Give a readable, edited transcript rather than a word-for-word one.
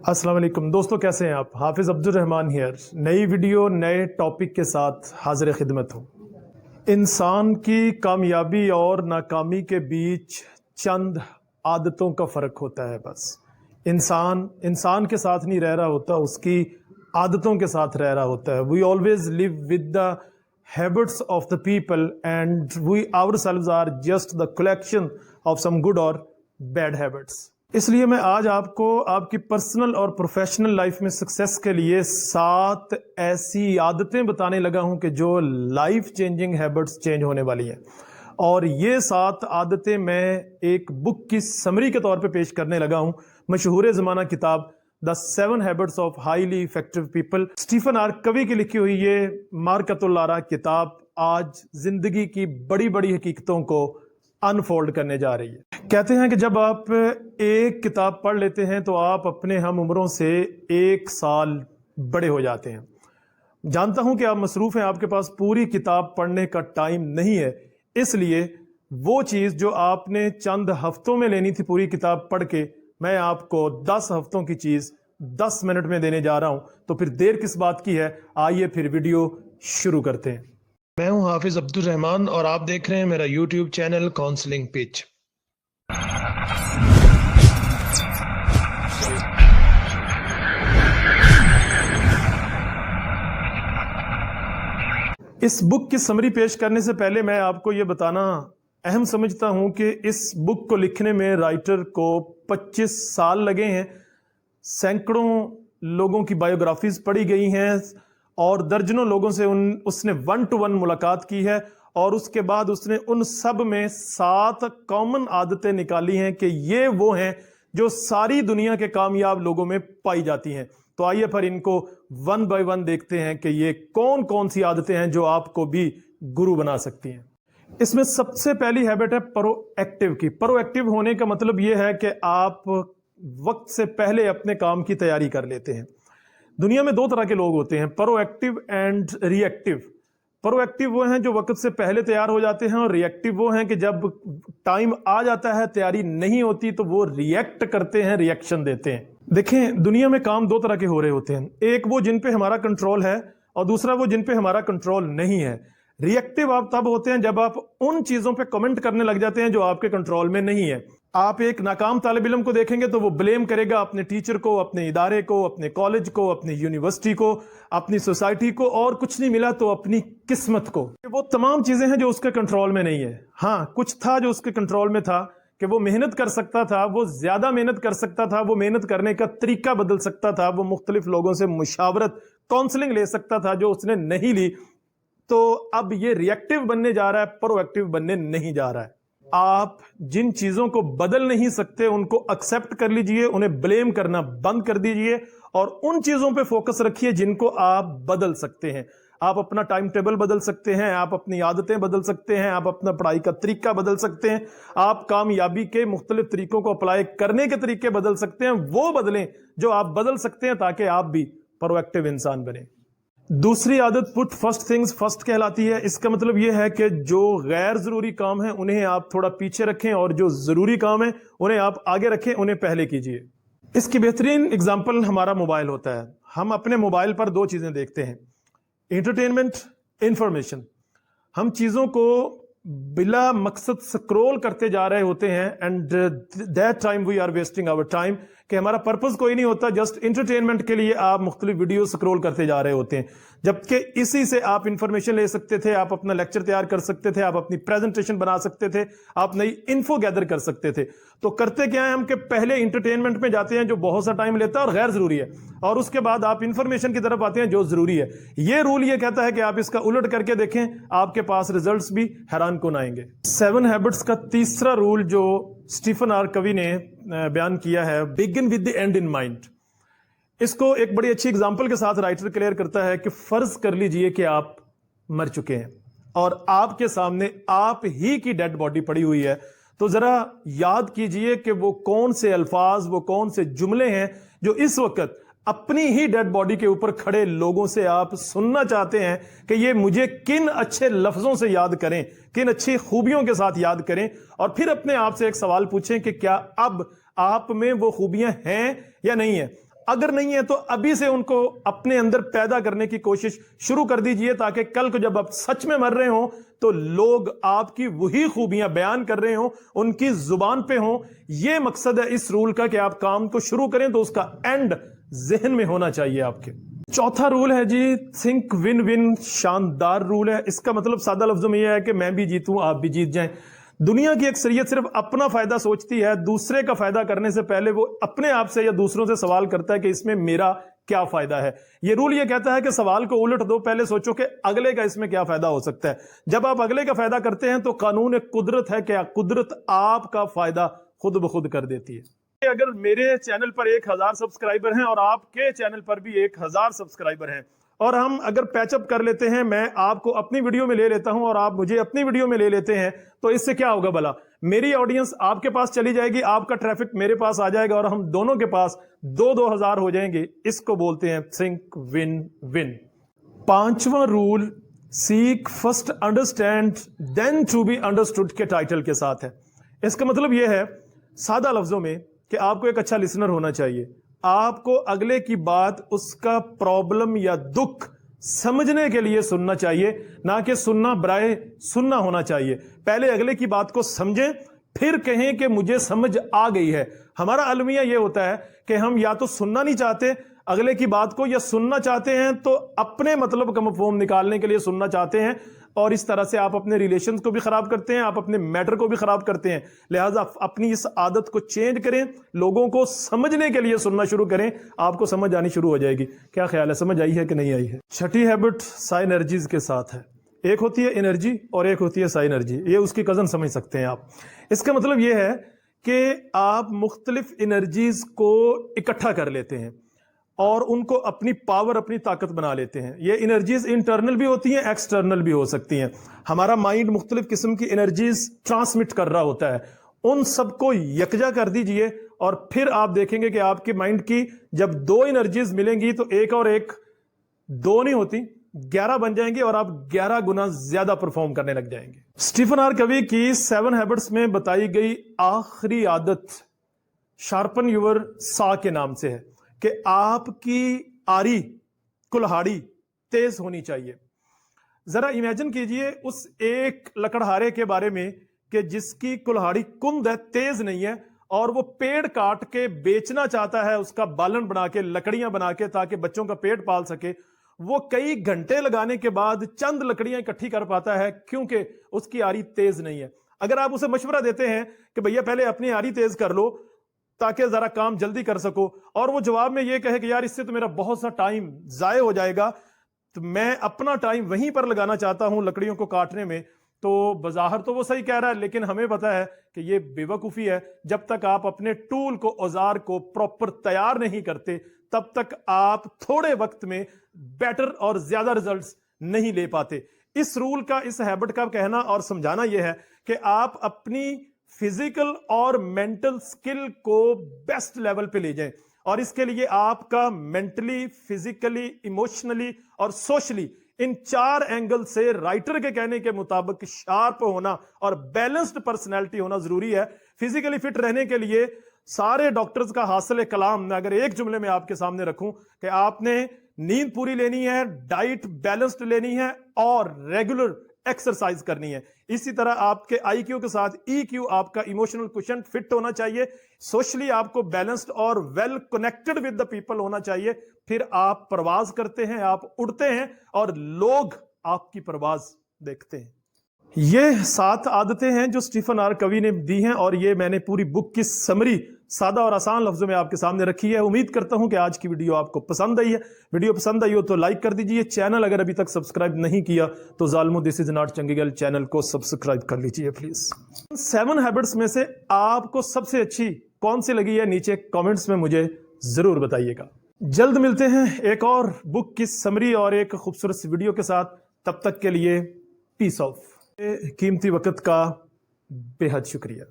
अस्सलाम वालेकुम दोस्तों, कैसे हैं आप? हाफिज़ अब्दुल रहमान हियर। नई वीडियो नए टॉपिक के साथ हाजिर खिदमत हूँ। इंसान की कामयाबी और नाकामी के बीच चंद आदतों का फ़र्क होता है। बस इंसान के साथ नहीं रह रहा होता, उसकी आदतों के साथ रह रहा होता है। We always live with the habits of the people and we ourselves are just the collection of some good और बैड हैबिट्स। इसलिए मैं आज आपको आपकी पर्सनल और प्रोफेशनल लाइफ में सक्सेस के लिए 7 ऐसी आदतें बताने लगा हूं कि जो लाइफ चेंजिंग हैबिट्स चेंज होने वाली हैं। और ये 7 आदतें मैं एक बुक की समरी के तौर पे पेश करने लगा हूं। मशहूर ज़माना किताब the 7 habits of highly effective people, Stephen R Covey की लिखी हुई ये मार्कतुल आरा किताब आज जिंदगी की बड़ी बड़ी हकीकतों को अनफोल्ड करने जा रही है। कहते हैं कि जब आप एक किताब पढ़ लेते हैं तो आप अपने हम उम्रों से 1 साल बड़े हो जाते हैं। जानता हूं कि आप मसरूफ हैं, आपके पास पूरी किताब पढ़ने का टाइम नहीं है, इसलिए वो चीज़ जो आपने चंद हफ्तों में लेनी थी पूरी किताब पढ़ के, मैं आपको 10 हफ्तों की चीज़ 10 मिनट में देने जा रहा हूं। तो फिर देर किस बात की है, आइए फिर वीडियो शुरू करते हैं। मैं हूं हाफिज़ अब्दुल रहमान और आप देख रहे हैं मेरा यूट्यूब चैनल काउंसलिंग पिच। इस बुक की समरी पेश करने से पहले मैं आपको ये बताना अहम समझता हूं कि इस बुक को लिखने में राइटर को 25 साल लगे हैं। सैकड़ों लोगों की बायोग्राफीज पढ़ी गई हैं और दर्जनों लोगों से उसने 1-to-1 मुलाकात की है और उसके बाद उसने उन सब में 7 कॉमन आदतें निकाली हैं कि ये वो हैं जो सारी दुनिया के कामयाब लोगों में पाई जाती हैं। तो आइए फिर इनको 1 by 1 देखते हैं कि ये कौन कौन सी आदतें हैं जो आपको भी गुरु बना सकती हैं। इसमें सबसे पहली हैबिट है प्रोएक्टिव की। प्रोएक्टिव होने का मतलब ये है कि आप वक्त से पहले अपने काम की तैयारी कर लेते हैं। दुनिया में 2 तरह के लोग होते हैं, प्रोएक्टिव एंड रिएक्टिव। प्रोएक्टिव वो हैं जो वक्त से पहले तैयार हो जाते हैं और रिएक्टिव वो हैं कि जब टाइम आ जाता है, तैयारी नहीं होती, तो वो रिएक्ट करते हैं, रिएक्शन देते हैं। देखें, दुनिया में काम 2 तरह के हो रहे होते हैं। एक वो जिन पे हमारा कंट्रोल है और दूसरा वो जिन पे हमारा कंट्रोल नहीं है। रिएक्टिव आप तब होते हैं जब आप उन चीजों पे कमेंट करने लग जाते हैं जो आपके कंट्रोल में नहीं है। आप एक नाकाम तालिब इल्म को देखेंगे तो वो ब्लेम करेगा अपने टीचर को, अपने इदारे को, अपने कॉलेज को, अपनी यूनिवर्सिटी को, अपनी सोसाइटी को, और कुछ नहीं मिला तो अपनी किस्मत को। वो तमाम चीजें हैं जो उसके कंट्रोल में नहीं है। हाँ, कुछ था जो उसके कंट्रोल में था कि वो मेहनत कर सकता था, वो ज्यादा मेहनत कर सकता था, वो मेहनत करने का तरीका बदल सकता था, वो मुख्तलिफ लोगों से मुशावरत, काउंसलिंग ले सकता था, जो उसने नहीं ली। तो अब ये रिएक्टिव बनने जा रहा है, प्रोएक्टिव बनने नहीं जा रहा है। आप जिन चीजों को बदल नहीं सकते उनको एक्सेप्ट कर लीजिए, उन्हें ब्लेम करना बंद कर दीजिए और उन चीजों पे फोकस रखिए जिनको आप बदल सकते हैं। आप अपना टाइम टेबल बदल सकते हैं, आप अपनी आदतें बदल सकते हैं, आप अपना पढ़ाई का तरीका बदल सकते हैं, आप कामयाबी के मुख्तलिफ तरीकों को अप्लाई करने के तरीके बदल सकते हैं। वो बदलें जो आप बदल सकते हैं ताकि आप भी प्रोएक्टिव इंसान बने। दूसरी आदत पुट फर्स्ट थिंग्स फर्स्ट कहलाती है। इसका मतलब यह है कि जो गैर जरूरी काम है उन्हें आप थोड़ा पीछे रखें और जो जरूरी काम है उन्हें आप आगे रखें, उन्हें पहले कीजिए। इसकी बेहतरीन एग्जांपल हमारा मोबाइल होता है। हम अपने मोबाइल पर 2 चीजें देखते हैं, इंटरटेनमेंट, इंफॉर्मेशन। हम चीजों को बिला मकसद स्क्रॉल करते जा रहे होते हैं and that time we are wasting our time, कि हमारा पर्पस कोई नहीं होता, जस्ट इंटरटेनमेंट के लिए आप मुख्तलिफ वीडियो स्क्रॉल करते जा रहे होते हैं। जबकि इसी से आप इंफॉर्मेशन ले सकते थे, आप अपना लेक्चर तैयार कर सकते थे, आप अपनी प्रेजेंटेशन बना सकते थे, आप नई इन्फो गैदर कर सकते थे। तो करते क्या है हम कि पहले इंटरटेनमेंट में जाते हैं जो बहुत सा टाइम लेता है और गैर जरूरी है, और उसके बाद आप इंफॉर्मेशन की तरफ आते हैं जो जरूरी है। ये रूल ये कहता है कि आप इसका उलट करके देखें, आपके पास रिजल्ट्स भी हैरान कौन आएंगे। 7 हैबिट्स का तीसरा रूल जो स्टीफन आर कवी ने बयान किया है, begin with the and in mind. इसको एक बड़ी अच्छी एग्जांपल के साथ राइटर क्लियर करता है कि फर्ज कर लीजिए कि आप मर चुके हैं और आपके सामने आप ही की डेड बॉडी पड़ी हुई है। तो जरा याद कीजिए कि वो कौन से अल्फाज, वो कौन से जुमले हैं जो इस वक्त अपनी ही डेड बॉडी के ऊपर खड़े लोगों से आप सुनना चाहते हैं कि ये मुझे किन अच्छे लफ्जों से याद करें, किन अच्छी खूबियों के साथ याद करें, और फिर अपने आप से एक सवाल पूछें कि क्या अब आप में वो खूबियां हैं या नहीं है। اگر نہیں ہے تو ابھی سے ان کو اپنے اندر پیدا کرنے کی کوشش شروع کر دیجئے، تاکہ کل کو جب آپ سچ میں مر رہے ہوں تو لوگ آپ کی وہی خوبیاں بیان کر رہے ہوں، ان کی زبان پہ ہوں۔ یہ مقصد ہے اس رول کا کہ آپ کام کو شروع کریں تو اس کا اینڈ ذہن میں ہونا چاہیے آپ کے۔ چوتھا رول ہے جی تھنک ون ون، شاندار رول ہے۔ اس کا مطلب سادہ لفظوں میں یہ ہے کہ میں بھی جیتوں آپ بھی جیت جائیں۔ دنیا کی اکثریت صرف اپنا فائدہ سوچتی ہے، دوسرے کا فائدہ کرنے سے پہلے وہ اپنے آپ سے یا دوسروں سے سوال کرتا ہے کہ اس میں میرا کیا فائدہ ہے۔ یہ رول یہ کہتا ہے کہ سوال کو الٹ دو، پہلے سوچو کہ اگلے کا اس میں کیا فائدہ ہو سکتا ہے۔ جب آپ اگلے کا فائدہ کرتے ہیں تو قانون قدرت ہے کہ قدرت آپ کا فائدہ خود بخود کر دیتی ہے۔ اگر میرے چینل پر 1000 سبسکرائبر ہیں اور آپ کے چینل پر بھی 1000 سبسکرائبر ہیں، اور ہم اگر پیچ اپ کر لیتے ہیں، میں آپ کو اپنی ویڈیو میں لے لیتا ہوں اور آپ مجھے اپنی ویڈیو میں لے لیتے ہیں، تو اس سے کیا ہوگا بھلا؟ میری آڈینس آپ کے پاس چلی جائے گی، آپ کا ٹریفک میرے پاس آ جائے گا اور ہم دونوں کے پاس 2,000 ہو جائیں گے۔ اس کو بولتے ہیں تھنک ون ون۔ پانچواں rule seek first understand then to be understood کے ٹائٹل کے ساتھ ہے۔ اس کا مطلب یہ ہے سادہ لفظوں میں کہ آپ کو ایک اچھا لسنر ہونا چاہیے۔ آپ کو اگلے کی بات، اس کا پرابلم یا دکھ سمجھنے کے لیے سننا چاہیے، نہ کہ سننا برائے سننا ہونا چاہیے۔ پہلے اگلے کی بات کو سمجھیں، پھر کہیں کہ مجھے سمجھ آ گئی ہے۔ ہمارا المیہ یہ ہوتا ہے کہ ہم یا تو سننا نہیں چاہتے اگلے کی بات کو، یا سننا چاہتے ہیں تو اپنے مطلب کا مفہوم نکالنے کے لیے سننا چاہتے ہیں، اور اس طرح سے آپ اپنے ریلیشنز کو بھی خراب کرتے ہیں، آپ اپنے میٹر کو بھی خراب کرتے ہیں۔ لہٰذا اپنی اس عادت کو چینج کریں، لوگوں کو سمجھنے کے لیے سننا شروع کریں، آپ کو سمجھ آنی شروع ہو جائے گی۔ کیا خیال ہے، سمجھ آئی ہے کہ نہیں آئی ہے؟ چھٹی ہیبٹ سائنرجیز کے ساتھ ہے۔ ایک ہوتی ہے انرجی اور ایک ہوتی ہے سائنرجی، یہ اس کی کزن سمجھ سکتے ہیں آپ۔ اس کا مطلب یہ ہے کہ آپ مختلف انرجیز کو اکٹھا کر لیتے ہیں اور ان کو اپنی پاور، اپنی طاقت بنا لیتے ہیں۔ یہ انرجیز انٹرنل بھی ہوتی ہیں، ایکسٹرنل بھی ہو سکتی ہیں۔ ہمارا مائنڈ مختلف قسم کی انرجیز ٹرانسمٹ کر رہا ہوتا ہے، ان سب کو یکجا کر دیجئے اور پھر آپ دیکھیں گے کہ آپ کے مائنڈ کی جب 2 انرجیز ملیں گی تو ایک اور ایک 2 نہیں ہوتی، 11 بن جائیں گے اور آپ 11 گنا زیادہ پرفارم کرنے لگ جائیں گے۔ اسٹیفن آر کوی کی 7 ہیبٹس میں بتائی گئی آخری عادت شارپن یور سا کے نام سے ہے کہ آپ کی آری، کلہاڑی تیز ہونی چاہیے۔ ذرا امیجن کیجئے اس ایک لکڑہارے کے بارے میں کہ جس کی کلہاڑی کند ہے، تیز نہیں ہے، اور وہ پیڑ کاٹ کے بیچنا چاہتا ہے، اس کا بالن بنا کے، لکڑیاں بنا کے، تاکہ بچوں کا پیٹ پال سکے۔ وہ کئی گھنٹے لگانے کے بعد چند لکڑیاں اکٹھی کر پاتا ہے، کیونکہ اس کی آری تیز نہیں ہے۔ اگر آپ اسے مشورہ دیتے ہیں کہ بھیا پہلے اپنی آری تیز کر لو تاکہ ذرا کام جلدی کر سکو، اور وہ جواب میں یہ کہے کہ یار اس سے تو میرا بہت سا ٹائم ضائع ہو جائے گا، تو میں اپنا ٹائم وہیں پر لگانا چاہتا ہوں لکڑیوں کو کاٹنے میں، تو بظاہر تو وہ صحیح کہہ رہا ہے، لیکن ہمیں پتا ہے کہ یہ بے وقوفی ہے۔ جب تک آپ اپنے ٹول کو، اوزار کو پراپر تیار نہیں کرتے، تب تک آپ تھوڑے وقت میں بیٹر اور زیادہ ریزلٹس نہیں لے پاتے۔ اس رول کا، اس ہیبٹ کا کہنا اور سمجھانا یہ ہے کہ آپ اپنی فزیکل اور مینٹل سکل کو بیسٹ لیول پہ لے جائیں، اور اس کے لیے آپ کا مینٹلی، فزیکلی، ایموشنلی اور سوشلی، ان 4 اینگل سے رائٹر کے کہنے کے مطابق شارپ ہونا اور بیلنسڈ پرسنالٹی ہونا ضروری ہے۔ فزیکلی فٹ رہنے کے لیے سارے ڈاکٹرز کا حاصل کلام میں اگر ایک جملے میں آپ کے سامنے رکھوں کہ آپ نے نیند پوری لینی ہے، ڈائٹ بیلنسڈ لینی ہے اور ریگولر ایکسرسائز کرنی ہے۔ اسی طرح آپ کے آئی کیو کے ساتھ ای کیو، آپ کا ایموشنل کوشنٹ فٹ ہونا چاہیے، سوشلی آپ کو بیلنسڈ اور well connected with the people ہونا چاہیے۔ پھر آپ پرواز کرتے ہیں، آپ اڑتے ہیں اور لوگ آپ کی پرواز دیکھتے ہیں۔ یہ 7 عادتیں ہیں جو اسٹیفن آر کوی نے دی ہیں، اور یہ میں نے پوری بک کی سمری سادہ اور آسان لفظوں میں آپ کے سامنے رکھی ہے۔ امید کرتا ہوں کہ آج کی ویڈیو آپ کو پسند آئی ہے۔ ویڈیو پسند آئی ہو تو لائک کر دیجئے، چینل اگر ابھی تک سبسکرائب نہیں کیا تو ظالمو دس از ناٹ چنگی گل چینل کو سبسکرائب کر لیجئے پلیز۔ 7 ہیبٹس میں سے آپ کو سب سے اچھی کون سی لگی ہے، نیچے کامنٹس میں مجھے ضرور بتائیے گا۔ جلد ملتے ہیں ایک اور بک کی سمری اور ایک خوبصورت ویڈیو کے ساتھ، تب تک کے لیے پیس آف۔ قیمتی وقت کا بے حد شکریہ۔